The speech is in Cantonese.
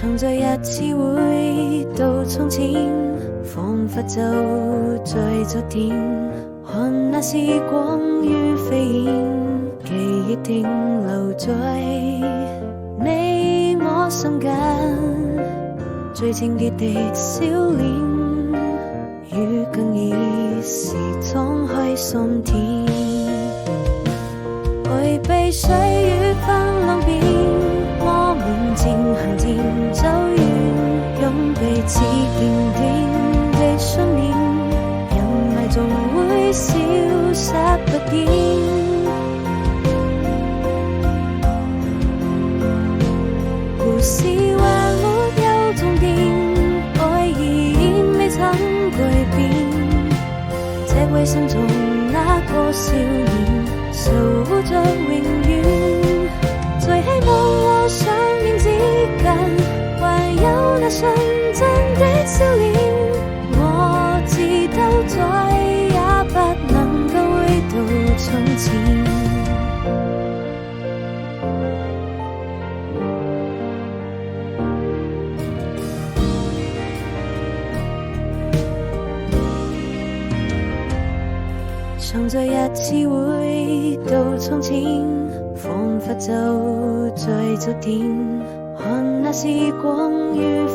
常在日子回到從前，彷彿就在昨天，看那時光如飛燕，記憶停留在你我心間，最清潔的笑臉，如更易時敞開心田，回避歲月翻浪邊，我們漸行漸走遠，用彼此堅定的信念，人愛總會消失不見。故事還沒有終點，愛已未曾改變，這位心中那個少年守護着永遠，在希望和想念之間，還有那純真的笑臉，我知道再也不能夠回到從前。常在日子回到從前，彷彿就在昨天，看那時光如